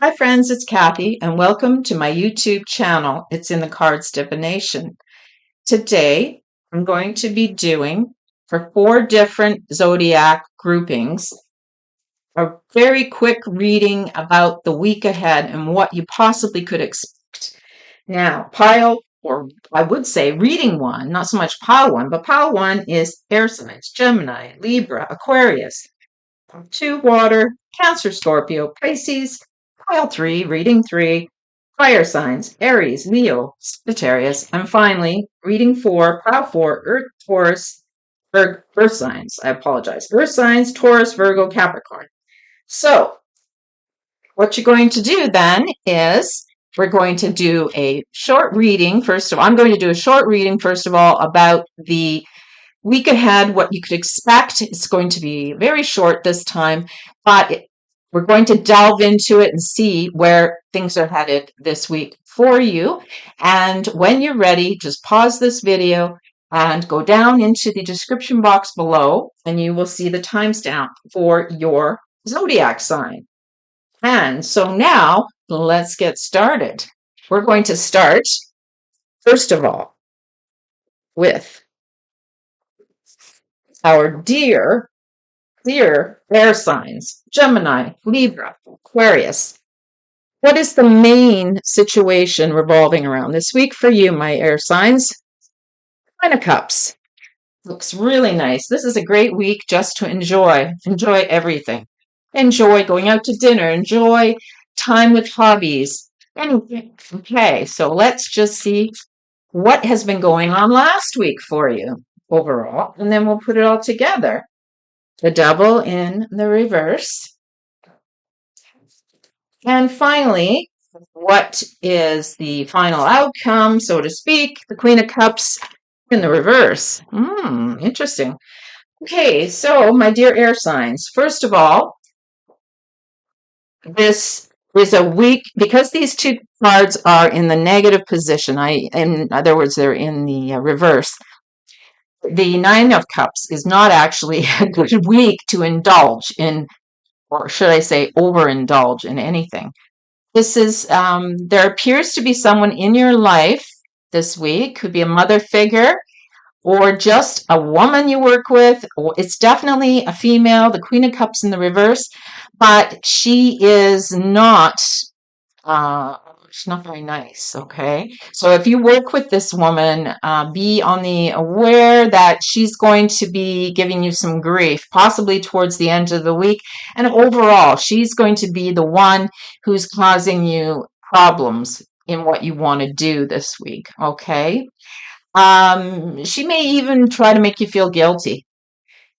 Hi friends, it's Kathy and welcome to my YouTube channel. It's in the Cards Divination. Today I'm going to be doing for 4 different zodiac groupings a very quick reading about the week ahead and what you possibly could expect. Now, pile, or I would say reading one, not so much pile one, but pile one is air signs, Gemini, Libra, Aquarius. 2 water, Cancer, Scorpio, Pisces. Pile 3, reading 3, fire signs, Aries, Leo, Sagittarius. And finally, reading 4, pile 4, Earth, Taurus, Earth signs. I apologize. Earth signs, Taurus, Virgo, Capricorn. So, what you're going to do then is we're going to do a short reading. I'm going to do a short reading, first of all, about the week ahead, what you could expect. It's going to be very short this time, but we're going to delve into it and see where things are headed this week for you. And when you're ready, just pause this video and go down into the description box below, and you will see the timestamp for your zodiac sign. And so now let's get started. We're going to start, first of all, with our dear air signs, Gemini, Libra, Aquarius. What is the main situation revolving around this week for you, my air signs? Nine of Cups. Looks really nice. This is a great week just to enjoy everything. Enjoy going out to dinner, enjoy time with hobbies, anything. Okay, so let's just see what has been going on last week for you overall, and then we'll put it all together. The Devil in the reverse. And finally, what is the final outcome, so to speak? The Queen of Cups in the reverse. Interesting. Okay, so my dear air signs, first of all, this is a week, because these 2 cards are in the negative position, in other words, they're in the reverse. The Nine of Cups is not actually a good week to indulge in, or should I say overindulge in anything. This is, there appears to be someone in your life this week, could be a mother figure or just a woman you work with, or it's definitely a female, the Queen of Cups in the reverse, but she is not, she's not very nice, okay? So if you work with this woman, be on the aware that she's going to be giving you some grief, possibly towards the end of the week. And overall, she's going to be the one who's causing you problems in what you want to do this week, okay? She may even try to make you feel guilty.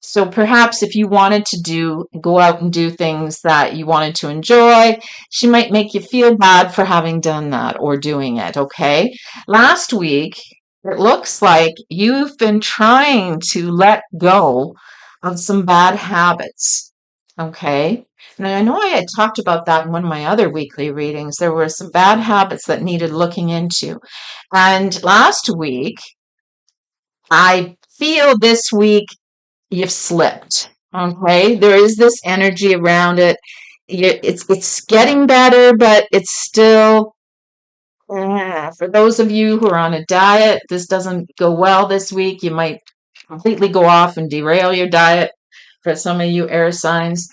So perhaps if you wanted to go out and do things that you wanted to enjoy, she might make you feel bad for having done that or doing it, okay? Last week, it looks like you've been trying to let go of some bad habits, okay? And I know I had talked about that in one of my other weekly readings. There were some bad habits that needed looking into. And last week, I feel this week you've slipped. Okay, there is this energy around it. It's getting better, but it's still. For those of you who are on a diet, this doesn't go well this week. You might completely go off and derail your diet. For some of you air signs.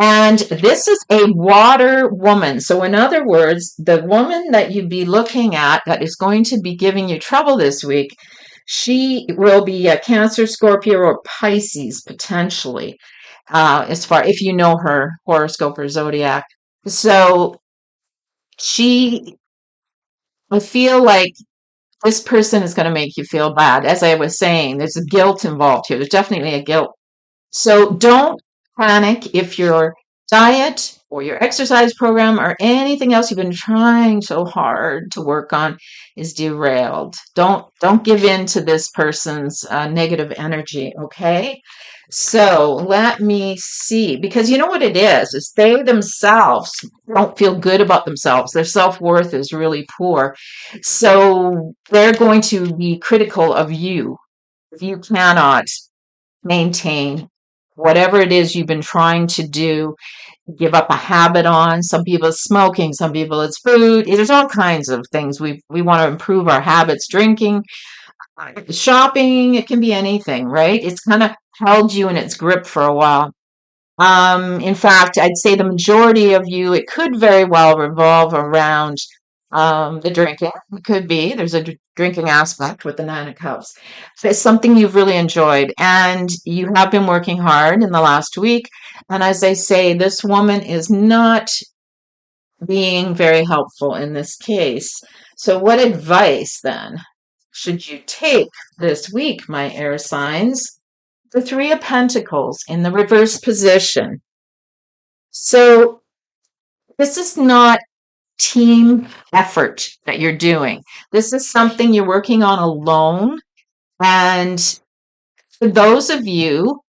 And this is a water woman. So in other words, the woman that you'd be looking at that is going to be giving you trouble this week, she will be a Cancer, Scorpio, or Pisces potentially, as far if you know her horoscope or zodiac. So I feel like this person is going to make you feel bad. As I was saying, there's a guilt involved here. There's definitely a guilt. So don't panic if your diet or your exercise program or anything else you've been trying so hard to work on is derailed. Don't give in to this person's negative energy, okay? So let me see, because you know what it is they themselves don't feel good about themselves. Their self-worth is really poor. So they're going to be critical of you if you cannot maintain whatever it is you've been trying to do, give up a habit on. Some people it's smoking, some people it's food. There's all kinds of things. We want to improve our habits, drinking, shopping, it can be anything, right? It's kind of held you in its grip for a while. In fact, I'd say the majority of you, it could very well revolve around the drinking. It could be. There's a drinking aspect with the Nine of Cups. So it's something you've really enjoyed, and you have been working hard in the last week. And as I say, this woman is not being very helpful in this case. So, what advice then should you take this week, my air signs? The Three of Pentacles in the reverse position. So, this is not team effort that you're doing. This is something you're working on alone. And for those of you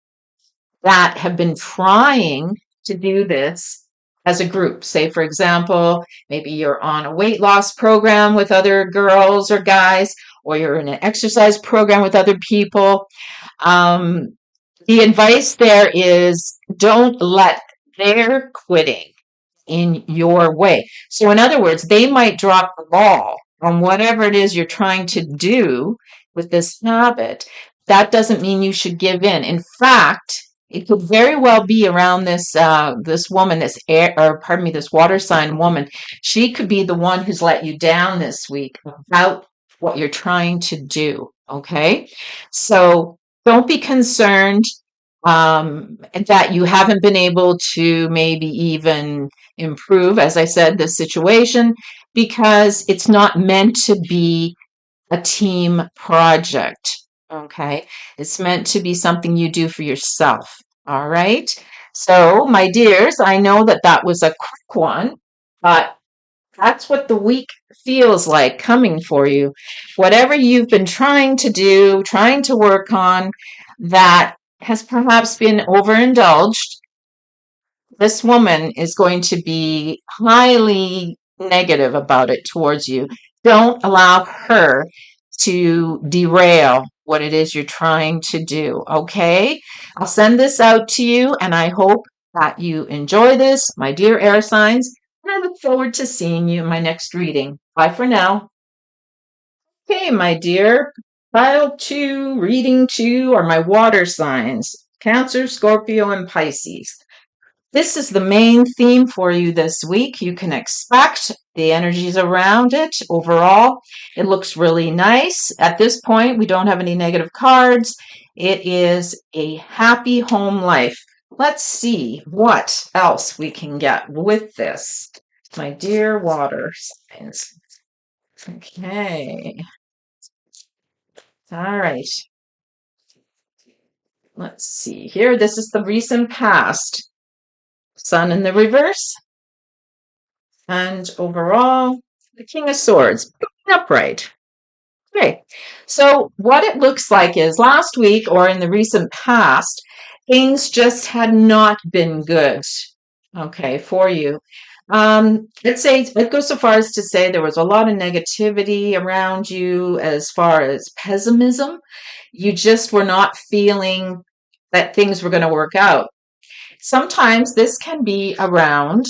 that have been trying to do this as a group, say, for example, maybe you're on a weight loss program with other girls or guys, or you're in an exercise program with other people. The advice there is don't let their quitting in your way. So, in other words, they might drop the ball on whatever it is you're trying to do with this habit. That doesn't mean you should give in. In fact, it could very well be around this woman, this air, or pardon me, this water sign woman. She could be the one who's let you down this week about what you're trying to do. Okay, so don't be concerned that you haven't been able to maybe even improve, as I said, the situation, because it's not meant to be a team project. Okay. It's meant to be something you do for yourself. All right. So, my dears, I know that that was a quick one, but that's what the week feels like coming for you. Whatever you've been trying to do, trying to work on, that has perhaps been overindulged, this woman is going to be highly negative about it towards you. Don't allow her to derail what it is you're trying to do. Okay? I'll send this out to you, and I hope that you enjoy this, my dear air signs. And I look forward to seeing you in my next reading. Bye for now. Okay, my dear. Pile 2, reading 2 are my water signs Cancer, Scorpio, and Pisces. This is the main theme for you this week. You can expect the energies around it. Overall, it looks really nice. At this point, we don't have any negative cards. It is a happy home life. Let's see what else we can get with this, my dear water signs. Okay. All right. Let's see here. This is the recent past. Sun in the reverse. And overall, the King of Swords, upright. Okay, so what it looks like is last week or in the recent past, things just had not been good, okay, for you. Let's say it goes so far as to say there was a lot of negativity around you as far as pessimism. You just were not feeling that things were going to work out. Sometimes this can be around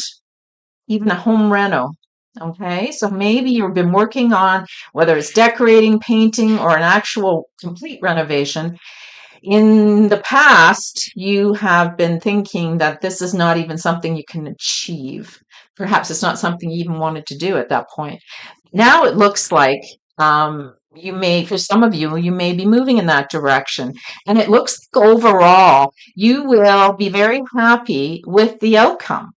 even a home reno. Okay, so maybe you've been working on whether it's decorating, painting, or an actual complete renovation. In the past, you have been thinking that this is not even something you can achieve. Perhaps it's not something you even wanted to do at that point. Now it looks like you may, for some of you, you may be moving in that direction. And it looks like overall, you will be very happy with the outcome.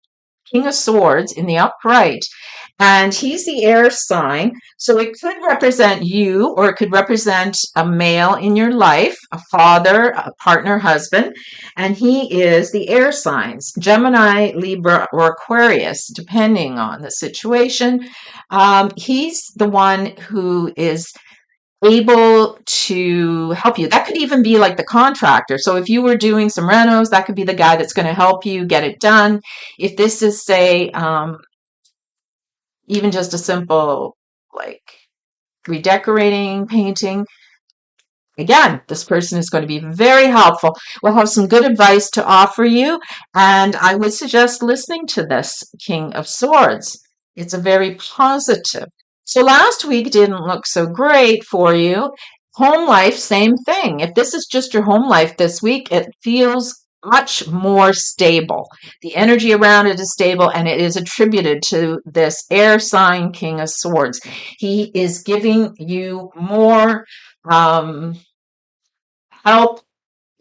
King of Swords in the upright, and he's the air sign. So it could represent you, or it could represent a male in your life, a father, a partner, husband, and he is the air signs Gemini, Libra, or Aquarius, depending on the situation. He's the one who is able to help you. That could even be like the contractor. So if you were doing some renos, that could be the guy that's going to help you get it done. If this is, say, even just a simple like redecorating, painting, Again, this person is going to be very helpful. We'll have some good advice to offer you, and I would suggest listening to this King of Swords. It's a very positive. So last week didn't look so great for you. Home life, same thing. If this is just your home life this week, it feels much more stable. The energy around it is stable, and it is attributed to this air sign King of Swords. He is giving you more help.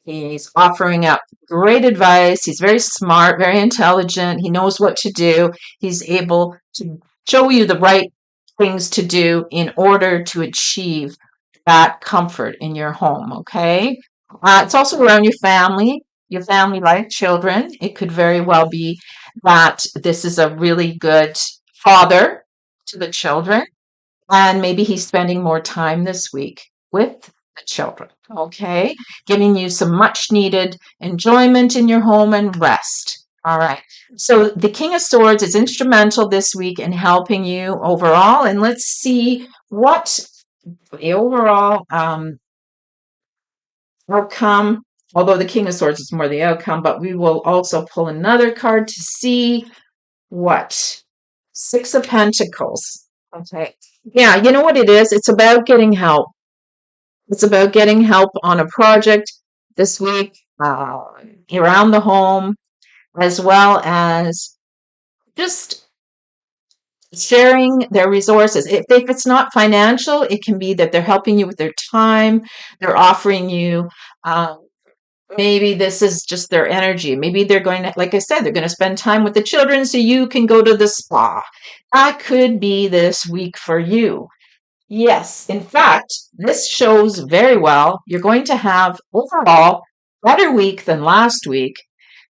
He's offering up great advice. He's very smart, very intelligent. He knows what to do. He's able to show you the right things to do in order to achieve that comfort in your home. Okay. It's also around your family life, children. It could very well be that this is a really good father to the children, and maybe he's spending more time this week with the children, okay? Giving you some much needed enjoyment in your home and rest. All right. So the King of Swords is instrumental this week in helping you overall. And let's see what the overall outcome, although the King of Swords is more the outcome, but we will also pull another card to see what. Six of Pentacles. Okay. Yeah, you know what it is? It's about getting help. It's about getting help on a project this week, around the home, as well as just sharing their resources. If it's not financial, it can be that they're helping you with their time. They're offering you, maybe this is just their energy. Maybe they're going to, like I said, they're going to spend time with the children so you can go to the spa. That could be this week for you. Yes, in fact, this shows very well you're going to have overall better week than last week.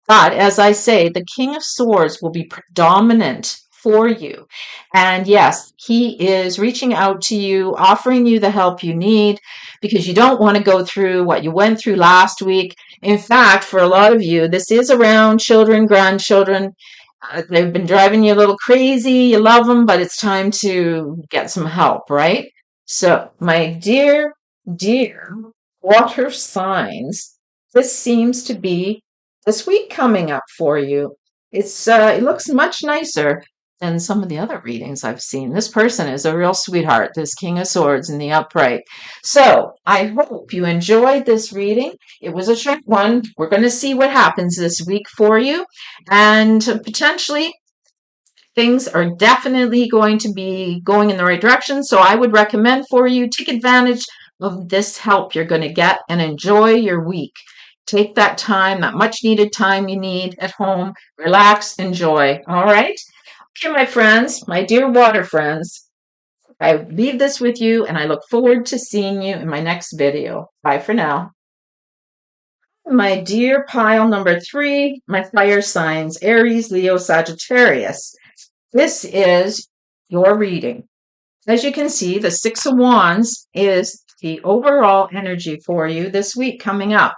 But as I say, the King of Swords will be predominant for you. And yes, he is reaching out to you, offering you the help you need because you don't want to go through what you went through last week. In fact, for a lot of you, this is around children, grandchildren. They've been driving you a little crazy. You love them, but it's time to get some help, right? So, my dear, dear water signs, this seems to be this week coming up for you. It looks much nicer than some of the other readings I've seen. This person is a real sweetheart, this King of Swords in the upright. So, I hope you enjoyed this reading. It was a short one. We're going to see what happens this week for you. And potentially, things are definitely going to be going in the right direction. So I would recommend for you, take advantage of this help you're going to get and enjoy your week. Take that time, that much needed time you need at home. Relax, enjoy. All right. Okay, my friends, my dear water friends, I leave this with you and I look forward to seeing you in my next video. Bye for now. My dear pile number 3, my fire signs, Aries, Leo, Sagittarius. This is your reading. As you can see, the Six of Wands is the overall energy for you this week coming up.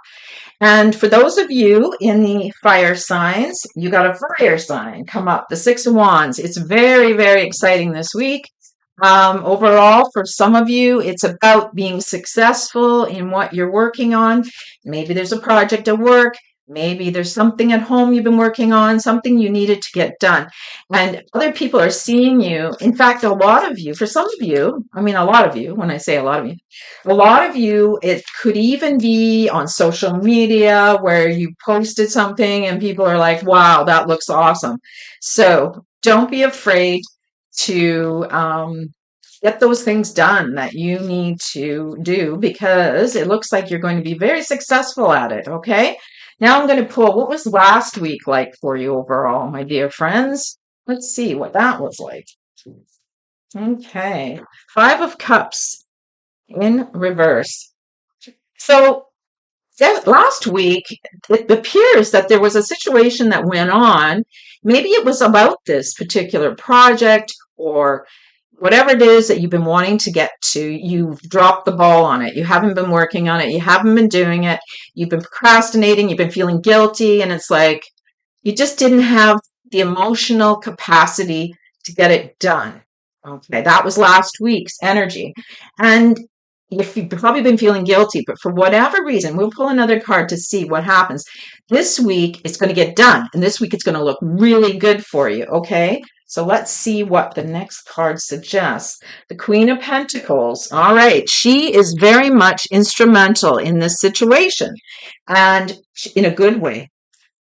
And for those of you in the fire signs, you got a fire sign come up, the Six of Wands. It's very, very exciting this week. Overall, for some of you, it's about being successful in what you're working on. Maybe there's a project at work. Maybe there's something at home you've been working on, something you needed to get done. And other people are seeing you. In fact, a lot of you, for some of you, I mean, a lot of you, when I say a lot of you, it could even be on social media where you posted something and people are like, wow, that looks awesome. So don't be afraid to get those things done that you need to do because it looks like you're going to be very successful at it, okay? Now I'm going to pull, what was last week like for you overall, my dear friends? Let's see what that was like. Okay, Five of Cups in reverse. So last week, it appears that there was a situation that went on. Maybe it was about this particular project or whatever it is that you've been wanting to get to. You've dropped the ball on it. You haven't been working on it. You haven't been doing it. You've been procrastinating. You've been feeling guilty. And it's like you just didn't have the emotional capacity to get it done. Okay, that was last week's energy. And you've probably been feeling guilty, but for whatever reason, we'll pull another card to see what happens. This week, it's going to get done, and this week, it's going to look really good for you, okay? So let's see what the next card suggests. The Queen of Pentacles. All right, she is very much instrumental in this situation, and in a good way.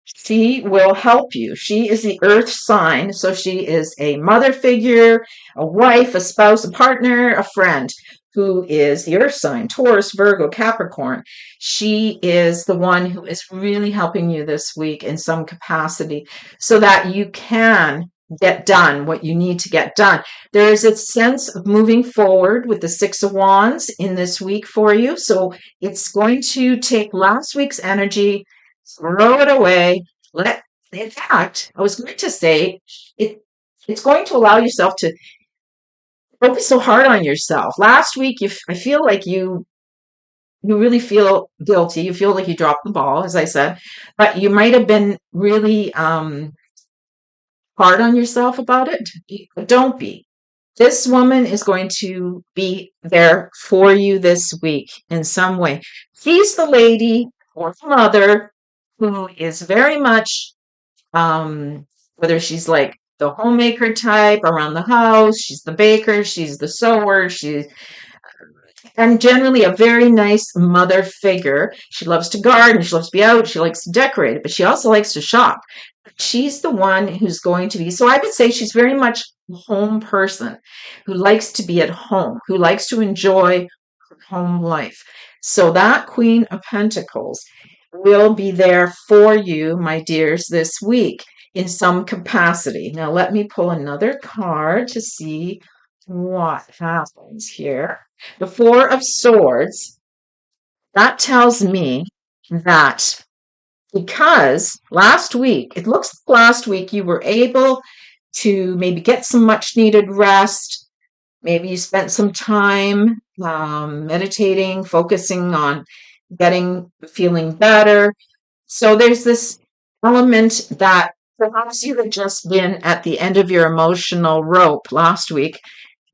She will help you. She is the earth sign, so she is a mother figure, a wife, a spouse, a partner, a friend who is the earth sign, Taurus, Virgo, Capricorn. She is the one who is really helping you this week in some capacity so that you can get done what you need to get done. There is a sense of moving forward with the Six of Wands in this week for you. So it's going to take last week's energy, throw it away. In fact, I was going to say it's going to allow yourself to don't be so hard on yourself. Last week, I feel like you really feel guilty. You feel like you dropped the ball, as I said, but you might have been really hard on yourself about it. Don't be. This woman is going to be there for you this week in some way. She's the lady or the mother who is very much, whether she's like the homemaker type around the house, she's the baker, she's the sewer, and generally a very nice mother figure. She loves to garden, she loves to be out, she likes to decorate, but she also likes to shop. She's the one who's going to be, so I would say she's very much a home person who likes to be at home, who likes to enjoy her home life. So that Queen of Pentacles will be there for you, my dears, this week in some capacity. Now, let me pull another card to see what happens here. The Four of Swords, that tells me that because last week, it looks like last week you were able to maybe get some much needed rest. Maybe you spent some time meditating, focusing on feeling better. So there's this element that perhaps you had just been at the end of your emotional rope last week.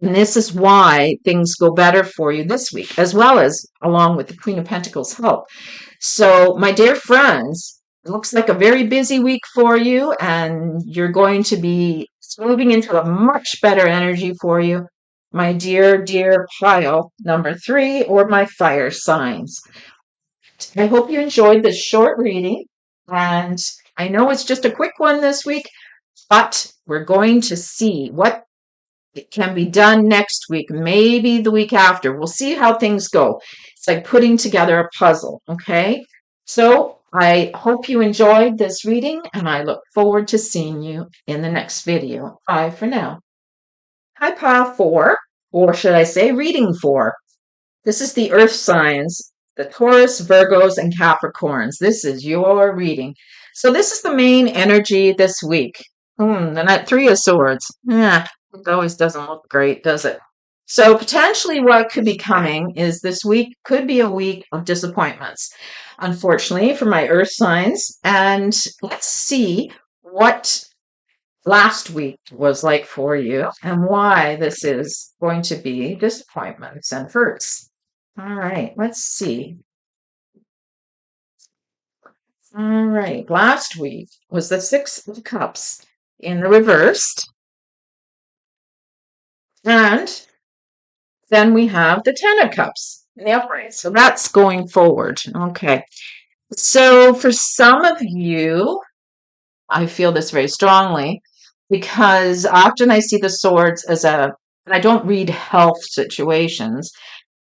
And this is why things go better for you this week, as well as along with the Queen of Pentacles help. So, my dear friends, it looks like a very busy week for you, and you're going to be moving into a much better energy for you, my dear, dear pile number 3, or my fire signs. I hope you enjoyed this short reading, and I know it's just a quick one this week, but we're going to see what it can be done next week, maybe the week after. We'll see how things go. It's like putting together a puzzle, okay? So I hope you enjoyed this reading, and I look forward to seeing you in the next video. Bye for now. Hi, Pile 4, or should I say reading 4. This is the earth signs, the Taurus, Virgos, and Capricorns. This is your reading. So this is the main energy this week. And that Three of Swords. Yeah, it always doesn't look great, does it? So potentially what could be coming is this week could be a week of disappointments, unfortunately, for my earth signs. And let's see what last week was like for you and why this is going to be disappointments and hurts. All right, let's see. All right, last week was the Six of Cups in the reversed. And then we have the Ten of Cups in the upright. So that's going forward. Okay. So for some of you, I feel this very strongly because often I see the swords and I don't read health situations,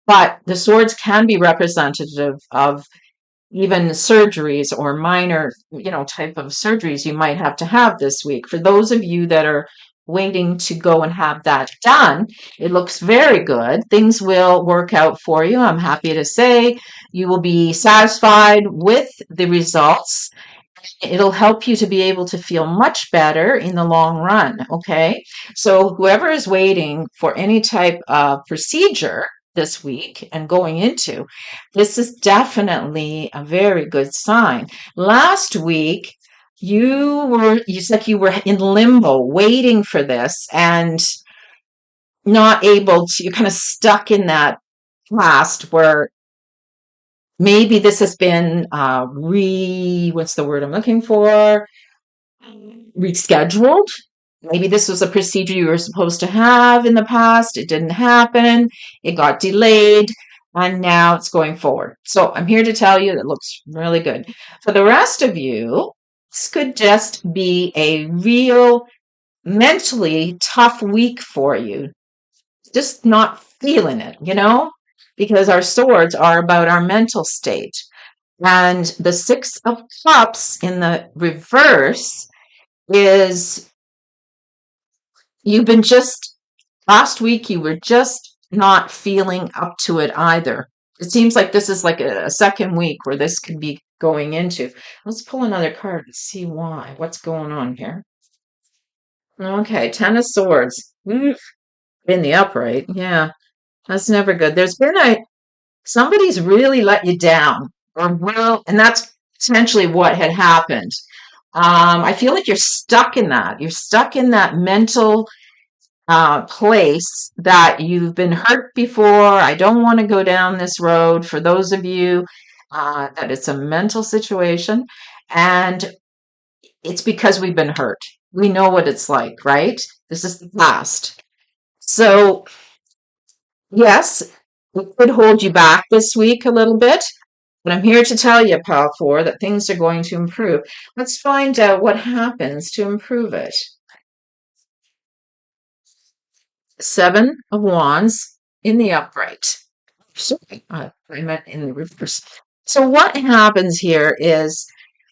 but the swords can be representative of even surgeries or minor, type of surgeries you might have to have this week. For those of you that are waiting to go and have that done, it looks very good. Things will work out for you. I'm happy to say you will be satisfied with the results. It'll help you to be able to feel much better in the long run, okay? So whoever is waiting for any type of procedure this week and going into, this is definitely a very good sign. Last week, you said you were in limbo waiting for this and not able to, you're kind of stuck in that past where maybe this has been what's the word I'm looking for? Rescheduled. Maybe this was a procedure you were supposed to have in the past. It didn't happen. It got delayed. And now it's going forward. So I'm here to tell you that looks really good. For the rest of you, this could just be a real mentally tough week for you. Just not feeling it, because our swords are about our mental state. And the Six of Cups in the reverse is you've been just last week, you were just not feeling up to it either. It seems like this is like a second week where this could be going into. Let's pull another card and see why. What's going on here? Okay, Ten of Swords. In the upright. Yeah, that's never good. There's been somebody's really let you down, and that's potentially what had happened. I feel like you're stuck in that. You're stuck in that mental place that you've been hurt before. I don't want to go down this road. For those of you that it's a mental situation, and it's because we've been hurt. We know what it's like, right? This is the past. So, yes, it could hold you back this week a little bit, but I'm here to tell you, Pal 4, that things are going to improve. Let's find out what happens to improve it. Seven of Wands in the upright. Sorry, I meant in the reverse. So what happens here is,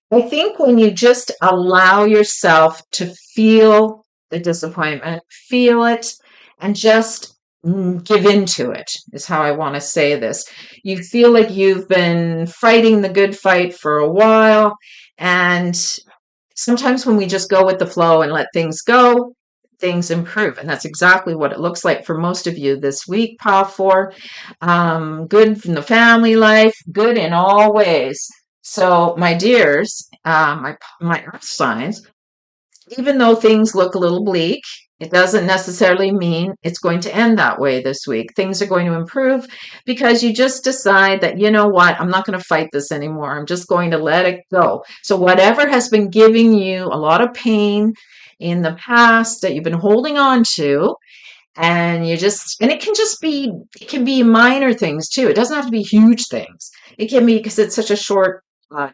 I think when you just allow yourself to feel the disappointment, feel it, and just give into it, is how I want to say this. You feel like you've been fighting the good fight for a while, and sometimes when we just go with the flow and let things go, things improve. And that's exactly what it looks like for most of you this week, Pile 4. Good in the family life, good in all ways. So, my dears, my earth signs, even though things look a little bleak, it doesn't necessarily mean it's going to end that way this week. Things are going to improve because you just decide that, you know what, I'm not going to fight this anymore. I'm just going to let it go. So, whatever has been giving you a lot of pain in the past that you've been holding on to, and it can be minor things too. It doesn't have to be huge things. It can be, because it's such a short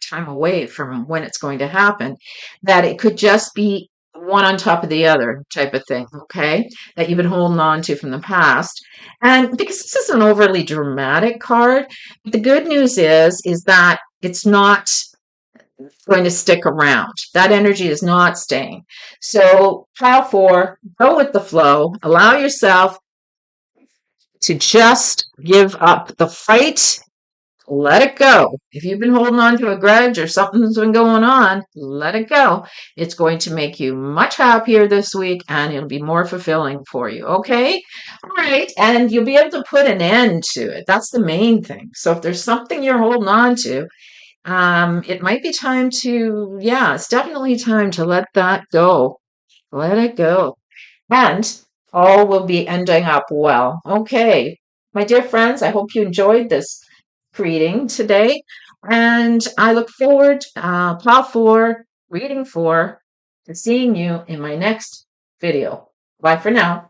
time away from when it's going to happen, that it could just be one on top of the other type of thing, okay, that you've been holding on to from the past. And because this is an overly dramatic card, the good news is that it's not going to stick around. That energy is not staying. So, pile 4, go with the flow, allow yourself to just give up the fight, let it go. If you've been holding on to a grudge or something's been going on, let it go. It's going to make you much happier this week, and it'll be more fulfilling for you. Okay? All right. And you'll be able to put an end to it. That's the main thing. So if there's something you're holding on to, it might be time to, yeah, it's definitely time to let that go. Let it go. And all will be ending up well. Okay. My dear friends, I hope you enjoyed this reading today. And I look forward, plow 4, reading 4, to seeing you in my next video. Bye for now.